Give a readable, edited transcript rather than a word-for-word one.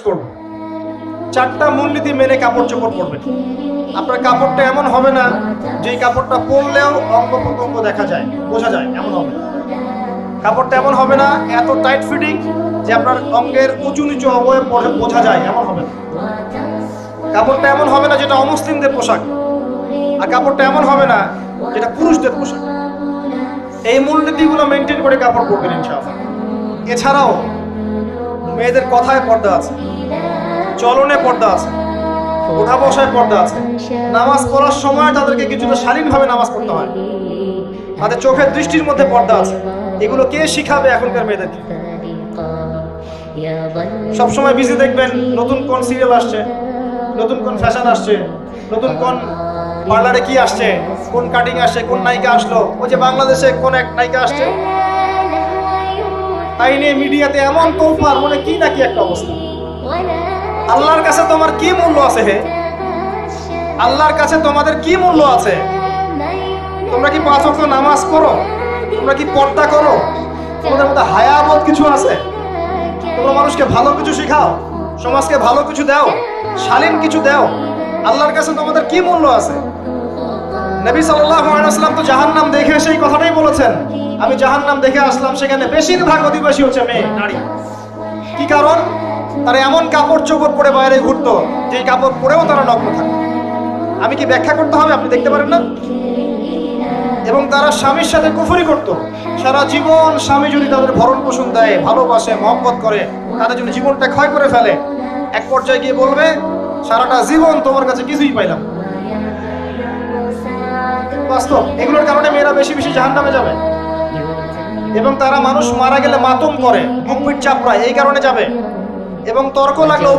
Request করব, 4টা মূলনীতি মেনে কাপড় চোপড় পরবেন। আপনার কাপড়টা এমন হবে না যে কাপড়টা পরলেও অঙ্গ প্রত্যঙ্গ দেখা যায়, বোঝা যায়, এমন হবে না। কাপড়টা এমন হবে না এত টাইট ফিটিং যে আপনার অঙ্গের উঁচু নিচু অবয়ব বোঝা যায়, এমন হবে না। কাপড়টা এমন হবে না যেটা অমুসলিমদের পোশাক, আর কাপড়টা এমন হবে না যেটা পুরুষদের পোশাক। এই মূলনীতিগুলো মেনটেন করে কাপড় পরবেন ইনশাআল্লাহ। এছাড়াও মেয়েদের কথায় পর্দা আছে, চলনে পর্দা আছে, ওঠা বসায় পর্দা আছে। নামাজ পড়ার সময় তাদেরকে কিছুটা শালীনভাবে নামাজ পড়তে হয়। তাদের চোখের দৃষ্টির মধ্যে পর্দা আছে। এগুলো কে শিখাবে এখনকার মেয়েদেরকে? সবসময় বিজি দেখবেন, নতুন কোন সিরিয়াল আসছে, নতুন কোন ফ্যাশন আসছে, নতুন কোন পার্লারে কি আসছে, কোন কাটিং আসছে, কোন নায়িকা আসলো, ওই যে বাংলাদেশে কোন এক নায়িকা আসছে, তাই নিয়ে মিডিয়াতে এমন তোলপাড়, মনে কি নাকি একটা অবস্থা। আল্লাহর কাছে তোমার কি মূল্য আছে হে? আল্লাহর কাছে তোমাদের কি মূল্য আছে? তোমরা কি 5 ওয়াক্ত নামাজ পড়ো? তোমরা কি পর্দা করো? তোমাদের মধ্যে হায়াবোধ কিছু আছে? তোমরা মানুষকে ভালো কিছু শেখাও, সমাজকে ভালো কিছু দাও, শালীন কিছু দাও। আল্লাহর কাছে তোমাদের কি মূল্য আছে? নবী সাল্লাল্লাহু আলাইহি ওয়াসাল্লাম তো জাহান্নাম দেখে সেই কথাটাই বলেছেন, আমি জাহান্নাম দেখে আসলাম, সেখানে বেশিরভাগ অধিবাসী হচ্ছে মেয়ে, নারী। কি কারণ? তারা এমন কাপড় চোপড় পরে বাইরে ঘুরতো যে কাপড় পরেও তারা নগ্ন থাকে। আমি কি ব্যাখ্যা করতে হবে? আপনি দেখতে পারেন না? এবং তারা স্বামীর সাথে কুফরি করত। সারা জীবন স্বামী যদি তাদের ভরণ পোষণ দেয়, ভালোবাসে, মহব্বত করে, তাদের জন্য জীবনটা ক্ষয় করে ফেলে, এক পর্যায়ে গিয়ে বলবে সারাটা জীবন তোমার কাছে কিছুই পাইলাম। বাস্তব। এগুলোর কারণে মেয়েরা বেশি বেশি জাহান্নামে যাবে। এবং তারা মানুষ মারা গেলে মাতম করে, বুক পিঠ চাপড়ায়, এই কারণে যাবে। এবং তর্ক লাগলো